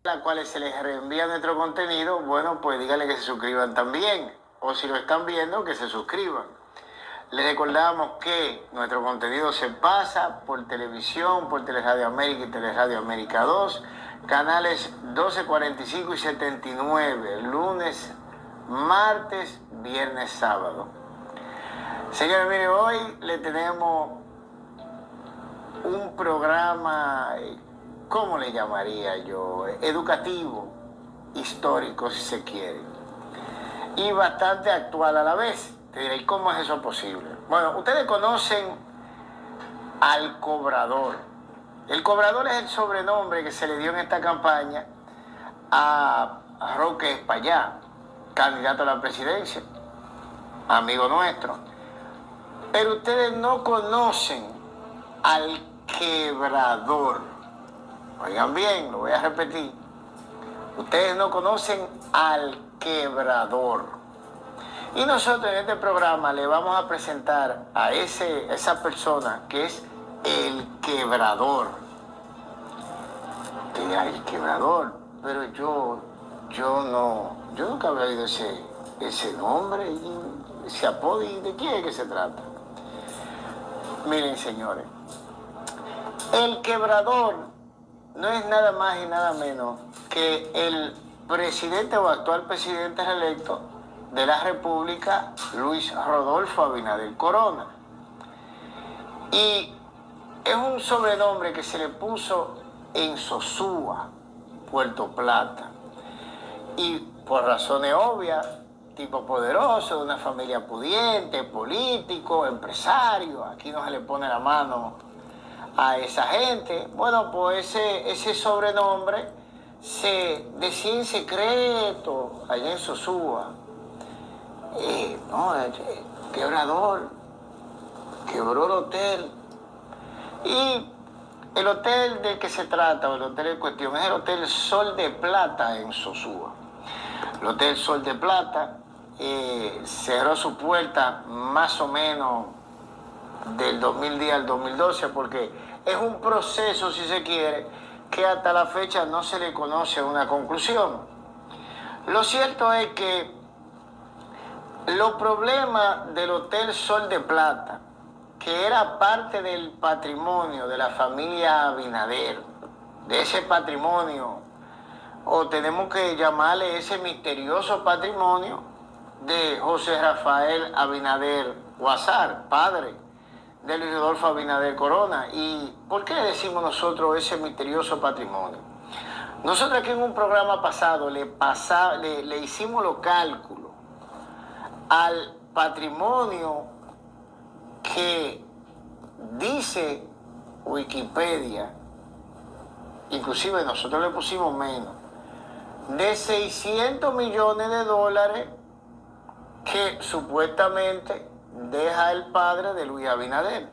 a las cuales se les reenvía nuestro contenido, bueno, pues díganle que se suscriban también. O si lo están viendo, que se suscriban. Les recordamos que nuestro contenido se pasa por televisión, por Teleradio América y Teleradio América 2, canales 12, 45 y 79, lunes, martes, viernes, sábado. Señores, mire, hoy le tenemos un programa, ¿cómo le llamaría yo? Educativo, histórico si se quiere, y bastante actual a la vez. Te diré, ¿y cómo es eso posible? Bueno, ustedes conocen al Cobrador. El Cobrador es el sobrenombre que se le dio en esta campaña a Roque Espaillá, candidato a la presidencia, amigo nuestro. Pero ustedes no conocen al Quebrador. Oigan bien, lo voy a repetir. Ustedes no conocen al Quebrador. Y nosotros en este programa le vamos a presentar a esa persona que es el Quebrador. Que dirá, el Quebrador, pero yo nunca había oído ese nombre, ese apodo, ¿y de quién es que se trata? Miren, señores, el Quebrador no es nada más y nada menos que el presidente o actual presidente reelecto de la República, Luis Rodolfo Abinader Corona. Y es un sobrenombre que se le puso en Sosúa, Puerto Plata. Y por razones obvias, tipo poderoso, de una familia pudiente, político, empresario, aquí no se le pone la mano a esa gente. Bueno, pues ese sobrenombre se decía en secreto allá en Sosúa. Quebrador, quebró el hotel. Y el hotel del que se trata, o el hotel en cuestión, es el Hotel Sol de Plata en Sosúa. El Hotel Sol de Plata cerró su puerta más o menos del 2010 al 2012, porque es un proceso, si se quiere, que hasta la fecha no se le conoce una conclusión. Lo cierto es que los problemas del Hotel Sol de Plata, que era parte del patrimonio de la familia Abinader, de ese patrimonio, o tenemos que llamarle ese misterioso patrimonio de José Rafael Abinader Guasar, padre de Luis Rodolfo Abinader Corona. ¿Y por qué decimos nosotros ese misterioso patrimonio? Nosotros aquí en un programa pasado le hicimos los cálculos al patrimonio que dice Wikipedia, inclusive nosotros le pusimos menos, de 600 millones de dólares que supuestamente deja el padre de Luis Abinader.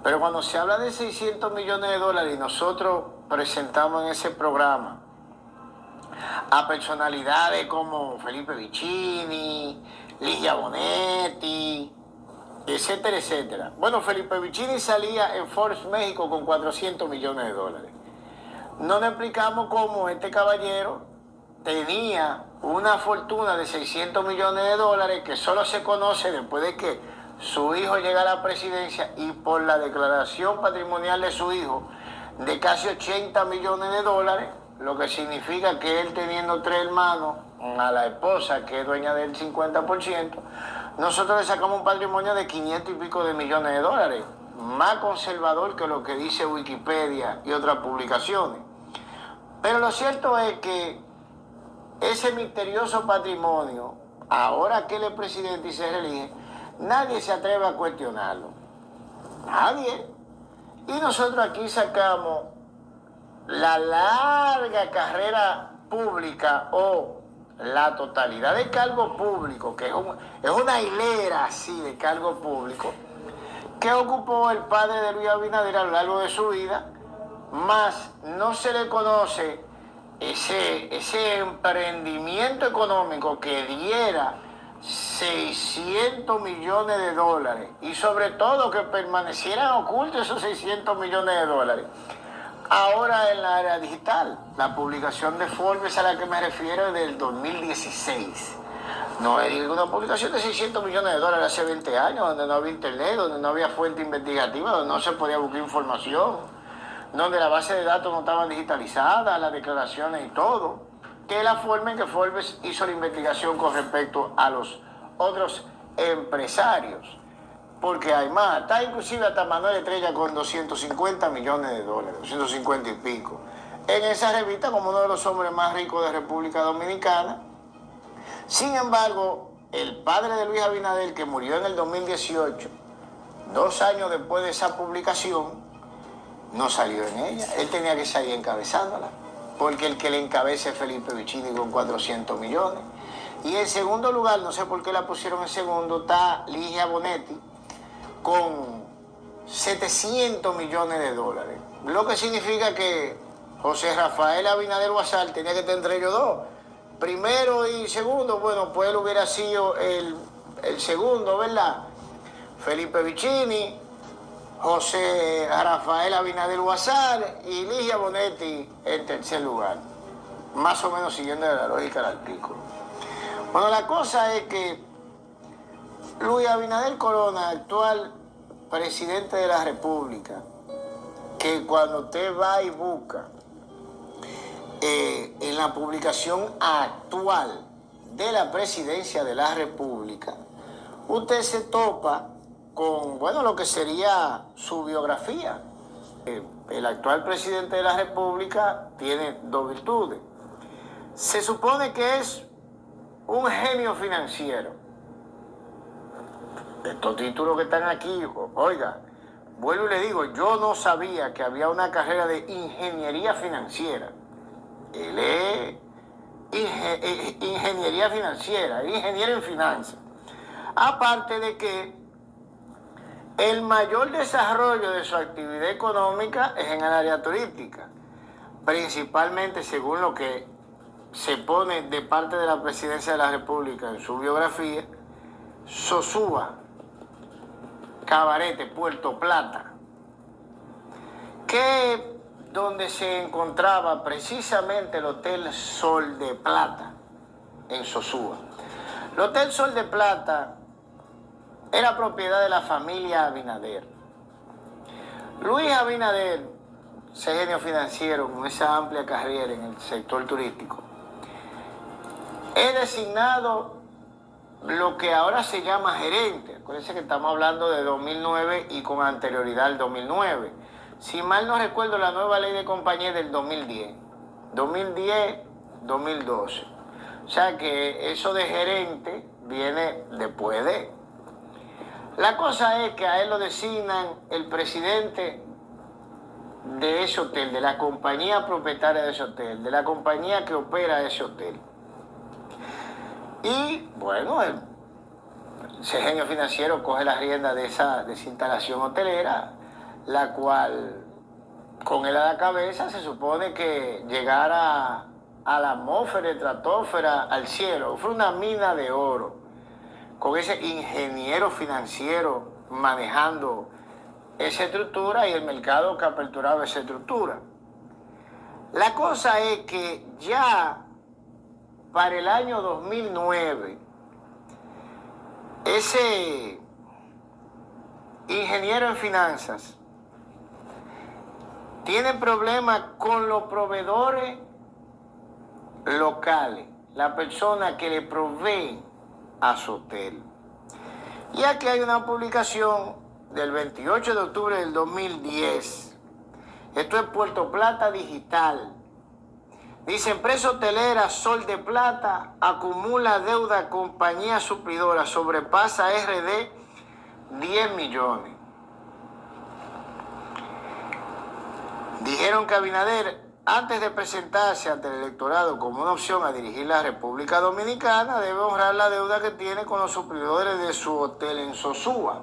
Pero cuando se habla de 600 millones de dólares y nosotros presentamos en ese programa a personalidades como Felipe Vicini, Ligia Bonetti, etcétera, etcétera. Bueno, Felipe Vicini salía en Forbes México con 400 millones de dólares. No le explicamos cómo este caballero tenía una fortuna de 600 millones de dólares que solo se conoce después de que su hijo llega a la presidencia y por la declaración patrimonial de su hijo de casi 80 millones de dólares, lo que significa que él teniendo 3 hermanos, a la esposa que es dueña del 50%, nosotros le sacamos un patrimonio de 500 y pico de millones de dólares, más conservador que lo que dice Wikipedia y otras publicaciones. Pero lo cierto es que ese misterioso patrimonio, ahora que él es presidente y se reelige, nadie se atreve a cuestionarlo. Nadie. Y nosotros aquí sacamos la larga carrera pública o la totalidad de cargo público, que es una hilera así de cargo público, que ocupó el padre de Luis Abinader a lo largo de su vida, más no se le conoce ese emprendimiento económico que diera 600 millones de dólares y sobre todo que permanecieran ocultos esos 600 millones de dólares. Ahora en la era digital, la publicación de Forbes a la que me refiero es del 2016. No es una publicación de 600 millones de dólares hace 20 años, donde no había internet, donde no había fuente investigativa, donde no se podía buscar información, donde la base de datos no estaba digitalizada, las declaraciones y todo, que es la forma en que Forbes hizo la investigación con respecto a los otros empresarios. Porque hay más, está inclusive hasta Manuel Estrella con 250 millones de dólares, 250 y pico. En esa revista como uno de los hombres más ricos de República Dominicana. Sin embargo, el padre de Luis Abinader, que murió en el 2018, 2 años después de esa publicación, no salió en ella. Él tenía que salir encabezándola, porque el que le encabeza es Felipe Vicini con 400 millones. Y en segundo lugar, no sé por qué la pusieron en segundo, está Ligia Bonetti, con 700 millones de dólares. Lo que significa que José Rafael Abinader Guasal tenía que estar entre ellos dos. Primero y segundo, bueno, pues él hubiera sido el segundo, ¿verdad? Felipe Vicini, José Rafael Abinader Guasal y Ligia Bonetti en tercer lugar. Más o menos siguiendo la lógica del artículo. Bueno, la cosa es que Luis Abinader Corona, actual presidente de la República, que cuando usted va y busca en la publicación actual de la presidencia de la República, usted se topa con, bueno, lo que sería su biografía. El actual presidente de la República tiene 2 virtudes. Se supone que es un genio financiero. Estos títulos que están aquí, oiga, vuelvo y le digo, yo no sabía que había una carrera de ingeniería financiera. Él es ingeniería financiera, es ingeniero en finanzas. Aparte de que el mayor desarrollo de su actividad económica es en el área turística, principalmente según lo que se pone de parte de la presidencia de la República en su biografía, Sosúa, Cabarete, Puerto Plata, que donde se encontraba precisamente el Hotel Sol de Plata en Sosúa. El Hotel Sol de Plata era propiedad de la familia Abinader. Luis Abinader, ese genio financiero con esa amplia carrera en el sector turístico, es designado lo que ahora se llama gerente. Acuérdense que estamos hablando de 2009 y con anterioridad al 2009. Si mal no recuerdo, la nueva ley de compañía del 2010. 2010-2012. O sea que eso de gerente viene después de. La cosa es que a él lo designan el presidente de ese hotel, de la compañía propietaria de ese hotel, de la compañía que opera ese hotel. Y bueno, ese genio financiero coge la rienda de esa instalación hotelera, la cual con él a la cabeza se supone que llegara a la atmósfera, estratosfera, al cielo. Fue una mina de oro, con ese ingeniero financiero manejando esa estructura y el mercado que aperturaba esa estructura. La cosa es que ya para el año 2009, ese ingeniero en finanzas tiene problemas con los proveedores locales, la persona que le provee a su hotel. Y aquí hay una publicación del 28 de octubre del 2010. Esto es Puerto Plata Digital. Dice, empresa hotelera Sol de Plata acumula deuda a compañía suplidora, sobrepasa RD 10 millones. Dijeron que Abinader, antes de presentarse ante el electorado como una opción a dirigir la República Dominicana, debe honrar la deuda que tiene con los suplidores de su hotel en Sosúa.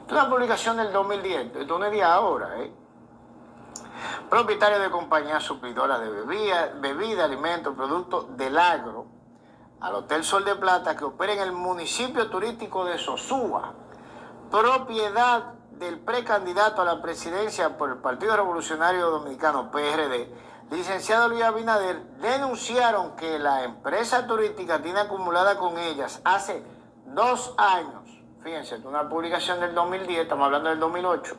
Es una publicación del 2010, esto no es de ahora, Propietario de compañías suplidoras de bebida, alimentos, productos del agro, al Hotel Sol de Plata, que opera en el municipio turístico de Sosúa, propiedad del precandidato a la presidencia por el Partido Revolucionario Dominicano, PRD, licenciado Luis Abinader, denunciaron que la empresa turística tiene acumulada con ellas hace 2 años, fíjense, una publicación del 2010, estamos hablando del 2008,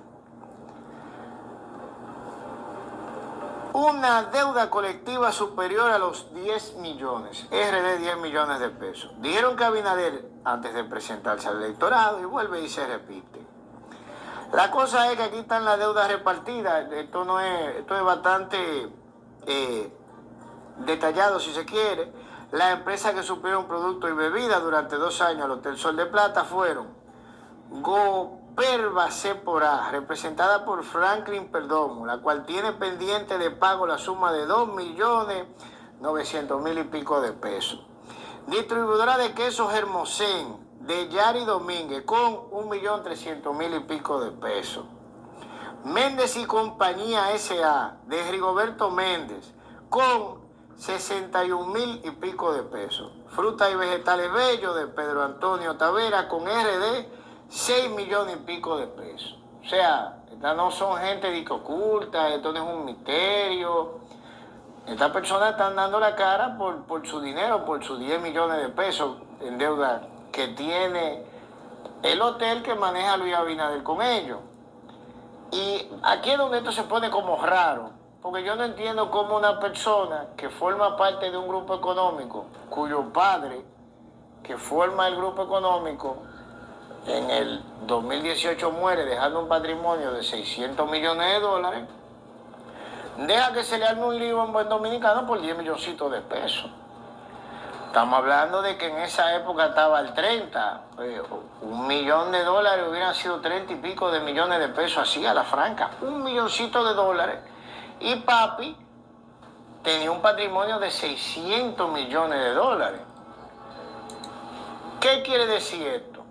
una deuda colectiva superior a los 10 millones, RD 10 millones de pesos. Dijeron que Abinader, antes de presentarse al electorado, y vuelve y se repite. La cosa es que aquí están las deudas repartidas, esto es bastante detallado si se quiere. Las empresas que supieron productos y bebidas durante 2 años al Hotel Sol de Plata fueron Goperva Sephora, representada por Franklin Perdomo, la cual tiene pendiente de pago la suma de 2.900.000 y pico de pesos. Distribuidora de quesos Hermosén, de Yari Domínguez, con 1.300.000 y pico de pesos. Méndez y Compañía S.A., de Rigoberto Méndez, con 61.000 y pico de pesos. Frutas y Vegetales Bellos, de Pedro Antonio Tavera, con RD 6 millones y pico de pesos. O sea, estas no son gente de que oculta, esto no es un misterio. Estas personas están dando la cara por su dinero, por sus 10 millones de pesos en deuda que tiene el hotel que maneja Luis Abinader con ellos. Y aquí es donde esto se pone como raro, porque yo no entiendo cómo una persona que forma parte de un grupo económico, cuyo padre, que forma el grupo económico, en el 2018 muere dejando un patrimonio de 600 millones de dólares, deja que se le arme un lío en buen dominicano por 10 milloncitos de pesos. Estamos hablando de que en esa época estaba el 30, $1 millón hubieran sido 30 y pico de millones de pesos, así a la franca, $1 milloncito de dólares. Y papi tenía un patrimonio de 600 millones de dólares. ¿Qué quiere decir esto?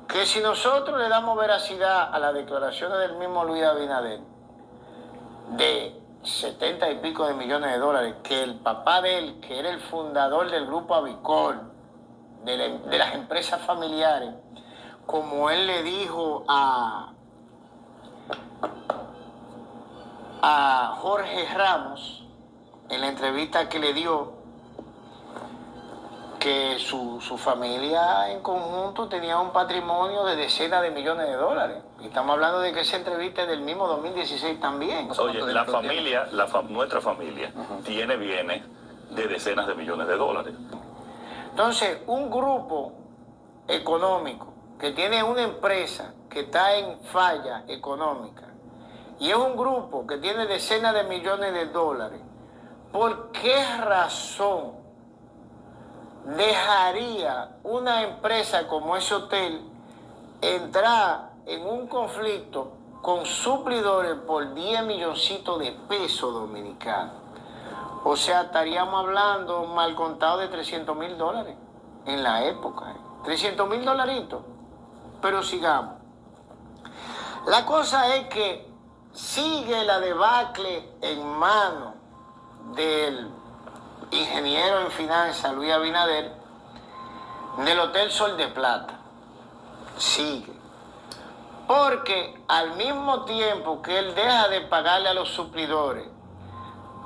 Que si nosotros le damos veracidad a las declaraciones del mismo Luis Abinader de 70 y pico de millones de dólares, que el papá de él, que era el fundador del grupo Avicor, de las empresas familiares, como él le dijo a Jorge Ramos en la entrevista que le dio, que su familia en conjunto tenía un patrimonio de decenas de millones de dólares. Y estamos hablando de que esa entrevista es del mismo 2016 también. Oye, nuestra familia tiene bienes de decenas de millones de dólares. Entonces, un grupo económico que tiene una empresa que está en falla económica y es un grupo que tiene decenas de millones de dólares, ¿por qué razón dejaría una empresa como ese hotel entrar en un conflicto con suplidores por 10 milloncitos de pesos dominicanos? O sea, estaríamos hablando mal contado de 300.000 dólares en la época. 300.000 dolaritos. Pero sigamos. La cosa es que sigue la debacle en manos del ingeniero en finanzas Luis Abinader del Hotel Sol de Plata. Sigue. Porque al mismo tiempo que él deja de pagarle a los suplidores,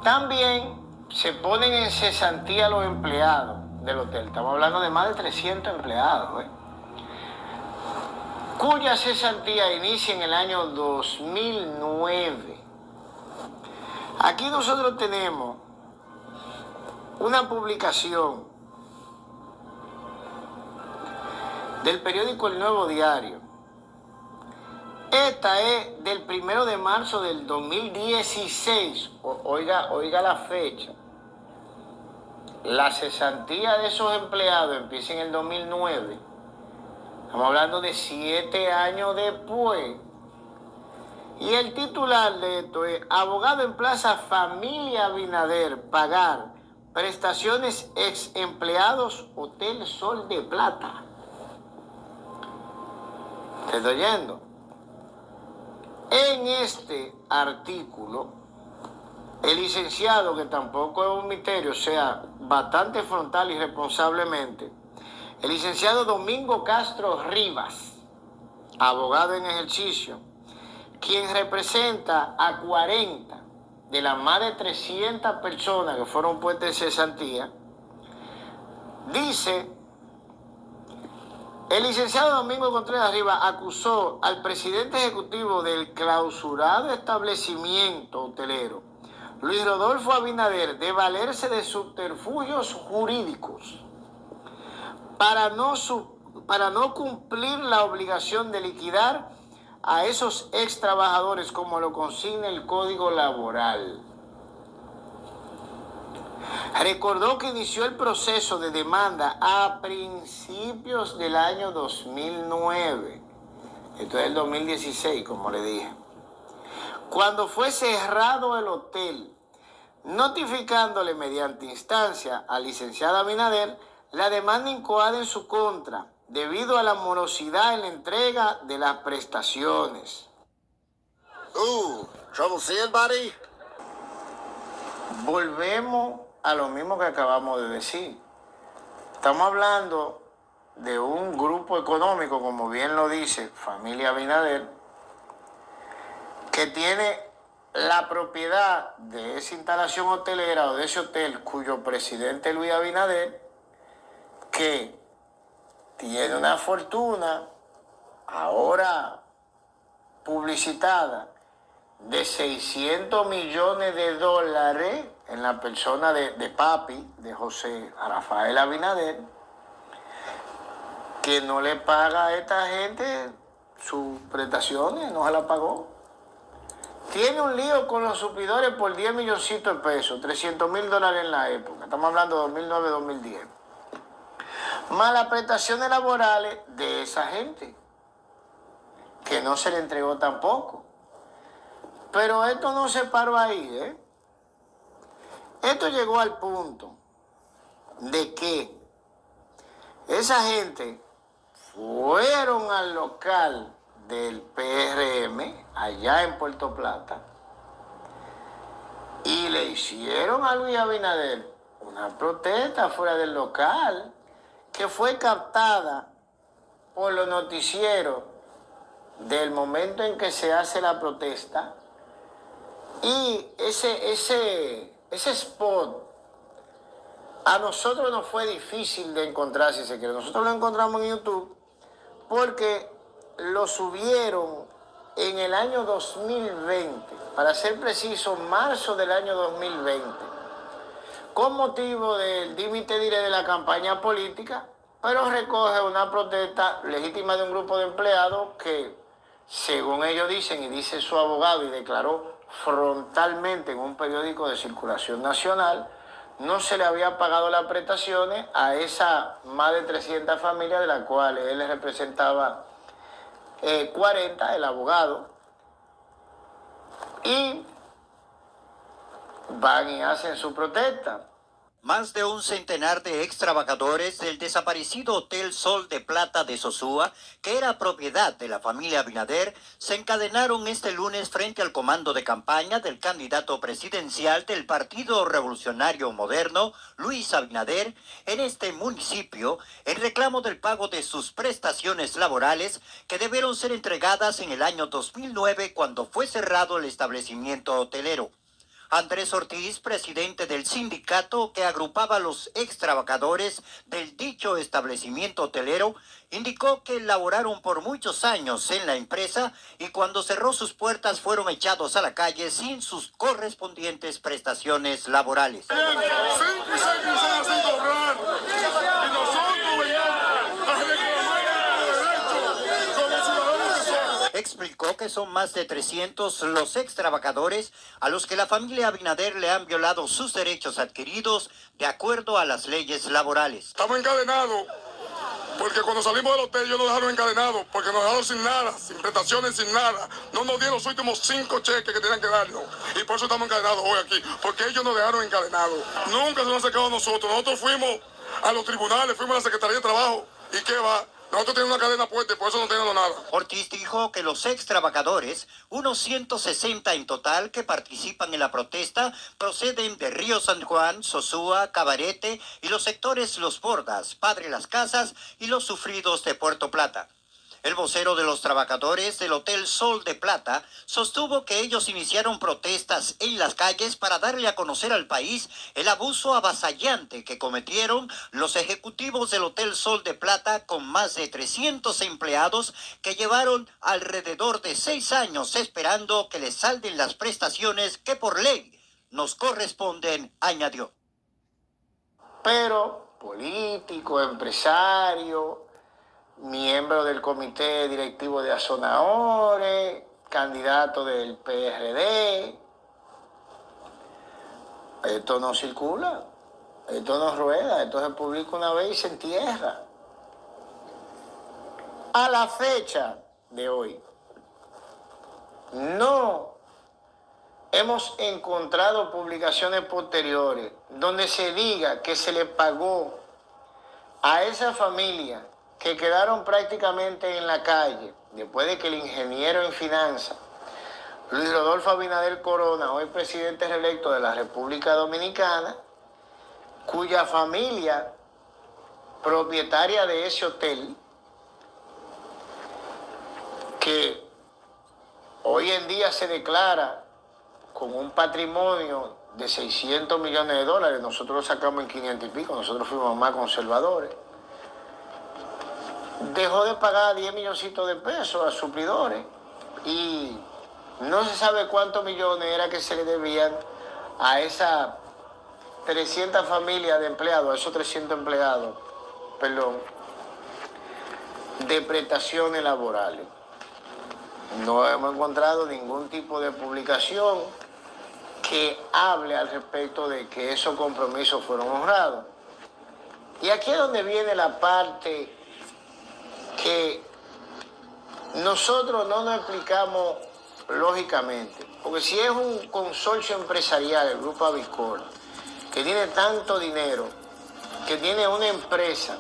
también se ponen en cesantía los empleados del hotel. Estamos hablando de más de 300 empleados, cuya cesantía inicia en el año 2009. Aquí nosotros tenemos una publicación del periódico El Nuevo Diario. Esta es del 1 de marzo del 2016. Oiga la fecha. La cesantía de esos empleados empieza en el 2009. Estamos hablando de 7 años después. Y el titular de esto es: abogado en plaza Familia Abinader pagar prestaciones ex empleados Hotel Sol de Plata. ¿Te estoy oyendo? En este artículo, el licenciado, que tampoco es un misterio, o sea, bastante frontal y responsablemente, el licenciado Domingo Castro Rivas, abogado en ejercicio, quien representa a 40 de las más de 300 personas que fueron puestas en cesantía, dice: el licenciado Domingo Contreras Rivas acusó al presidente ejecutivo del clausurado establecimiento hotelero, Luis Rodolfo Abinader, de valerse de subterfugios jurídicos para no cumplir la obligación de liquidar a esos ex trabajadores como lo consigna el Código Laboral. Recordó que inició el proceso de demanda a principios del año 2009. Esto es el 2016, como le dije. Cuando fue cerrado el hotel, notificándole mediante instancia al licenciado Abinader la demanda incoada en su contra, debido a la morosidad en la entrega de las prestaciones. Trouble seeing, buddy? Volvemos a lo mismo que acabamos de decir. Estamos hablando de un grupo económico, como bien lo dice Familia Abinader, que tiene la propiedad de esa instalación hotelera o de ese hotel, cuyo presidente Luis Abinader, que tiene una fortuna ahora publicitada de $600 millones en la persona de papi, de José Rafael Abinader, que no le paga a esta gente sus prestaciones, no se la pagó. Tiene un lío con los suplidores por 10 milloncitos de pesos, $300,000 en la época. Estamos hablando de 2009-2010. Más las prestaciones laborales de esa gente, que no se le entregó tampoco. Pero esto no se paró ahí, ¿eh? Esto llegó al punto de que esa gente fueron al local del PRM, allá en Puerto Plata, y le hicieron a Luis Abinader una protesta fuera del local, que fue captada por los noticieros del momento en que se hace la protesta. Y ese spot a nosotros nos fue difícil de encontrar, si se quiere. Nosotros lo encontramos en YouTube porque lo subieron en el año 2020, para ser preciso, marzo del año 2020, con motivo del límite de la campaña política, pero recoge una protesta legítima de un grupo de empleados que, según ellos dicen y dice su abogado, y declaró frontalmente en un periódico de circulación nacional, no se le había pagado las prestaciones a esa más de 300 familias, de las cuales él representaba 40, el abogado, y van y hacen su protesta. Más de un centenar de ex trabajadores del desaparecido Hotel Sol de Plata de Sosúa, que era propiedad de la familia Abinader, se encadenaron este lunes frente al comando de campaña del candidato presidencial del Partido Revolucionario Moderno, Luis Abinader, en este municipio, en reclamo del pago de sus prestaciones laborales que debieron ser entregadas en el año 2009, cuando fue cerrado el establecimiento hotelero. Andrés Ortiz, presidente del sindicato que agrupaba a los ex trabajadores del dicho establecimiento hotelero, indicó que laboraron por muchos años en la empresa y cuando cerró sus puertas fueron echados a la calle sin sus correspondientes prestaciones laborales. Explicó que son más de 300 los ex trabajadores a los que la familia Abinader le han violado sus derechos adquiridos de acuerdo a las leyes laborales. Estamos encadenados porque cuando salimos del hotel ellos nos dejaron encadenados, porque nos dejaron sin nada, sin prestaciones, sin nada. No nos dieron los últimos 5 cheques que tenían que darnos. Y por eso estamos encadenados hoy aquí, porque ellos nos dejaron encadenados. Nunca se nos ha sacado a nosotros. Nosotros fuimos a los tribunales, fuimos a la Secretaría de Trabajo. ¿Y qué va? Nosotros tenemos una cadena fuerte, por eso no tenemos nada. Ortiz dijo que los ex trabajadores, unos 160 en total que participan en la protesta, proceden de Río San Juan, Sosúa, Cabarete y los sectores Los Bordas, Padre Las Casas y Los Sufridos de Puerto Plata. El vocero de los trabajadores del Hotel Sol de Plata sostuvo que ellos iniciaron protestas en las calles para darle a conocer al país el abuso avasallante que cometieron los ejecutivos del Hotel Sol de Plata con más de 300 empleados que llevaron alrededor de 6 años esperando que les salden las prestaciones que por ley nos corresponden, añadió. Pero político, empresario, miembro del comité directivo de Azonaore, candidato del PRD. Esto no circula, esto no rueda, esto se publica una vez y se entierra. A la fecha de hoy, no hemos encontrado publicaciones posteriores donde se diga que se le pagó a esa familia que quedaron prácticamente en la calle, después de que el ingeniero en finanzas, Luis Rodolfo Abinader Corona, hoy presidente reelecto de la República Dominicana, cuya familia propietaria de ese hotel, que hoy en día se declara con un patrimonio de 600 millones de dólares, nosotros lo sacamos en 500 y pico, nosotros fuimos más conservadores, dejó de pagar 10 milloncitos de pesos a suplidores y no se sabe cuántos millones era que se le debían a esas 300 familias de empleados, a esos 300 empleados, de prestaciones laborales. No hemos encontrado ningún tipo de publicación que hable al respecto de que esos compromisos fueron honrados. Y aquí es donde viene la parte que nosotros no nos explicamos lógicamente, porque si es un consorcio empresarial, el Grupo Aviscor, que tiene tanto dinero, que tiene una empresa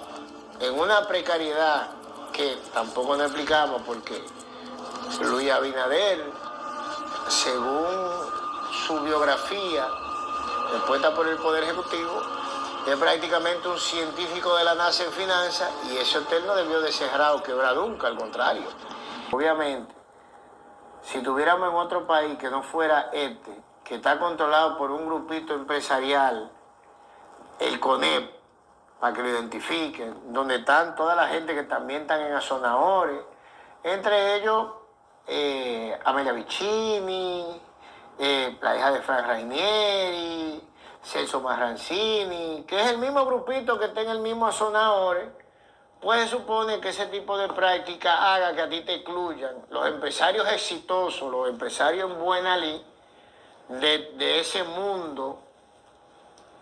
en una precariedad que tampoco nos explicamos, porque Luis Abinader, según su biografía, expuesta por el Poder Ejecutivo, es prácticamente un científico de la NASA en finanzas y ese hotel no debió de cerrar o quebrar nunca, al contrario. Obviamente, si tuviéramos en otro país que no fuera este, que está controlado por un grupito empresarial, el CONEP, para que lo identifiquen, donde están toda la gente que también están en Azonaore, entre ellos Amelia Vicini, la hija de Frank Rainieri, Celso Marrancini, que es el mismo grupito que está en el mismo Azonaore, pues se supone que ese tipo de práctica haga que a ti te excluyan los empresarios exitosos, los empresarios en buena ley de ese mundo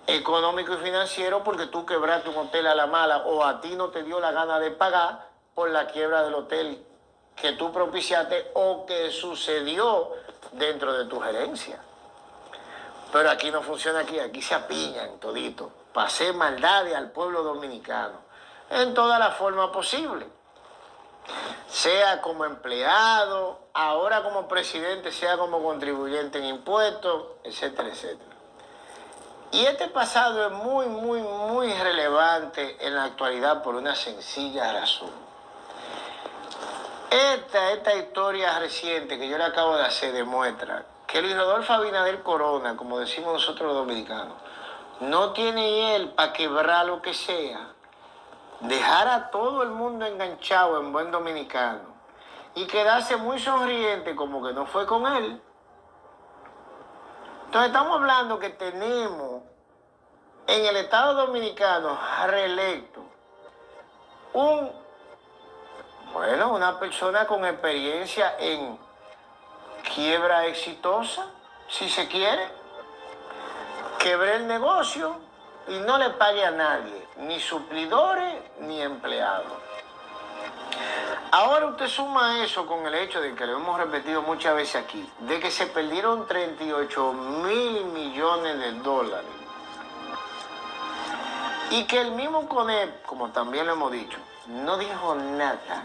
económico y financiero, porque tú quebraste un hotel a la mala o a ti no te dio la gana de pagar por la quiebra del hotel que tú propiciaste o que sucedió dentro de tu gerencia. Pero aquí no funciona aquí se apiñan todito para hacer maldades al pueblo dominicano en toda la forma posible. Sea como empleado, ahora como presidente, sea como contribuyente en impuestos, etcétera, etcétera. Y este pasado es muy relevante en la actualidad por una sencilla razón. Esta historia reciente que yo le acabo de hacer demuestra que Luis Rodolfo Abinader Corona, como decimos nosotros los dominicanos, no tiene él para quebrar lo que sea, dejar a todo el mundo enganchado en buen dominicano y quedarse muy sonriente como que no fue con él. Entonces estamos hablando que tenemos en el Estado Dominicano reelecto una persona con experiencia en quiebra exitosa, si se quiere, quebre el negocio y no le pague a nadie, ni suplidores ni empleados. Ahora usted suma eso con el hecho de que lo hemos repetido muchas veces aquí, de que se perdieron 38.000 millones de dólares. Y que el mismo CONEP, como también lo hemos dicho, no dijo nada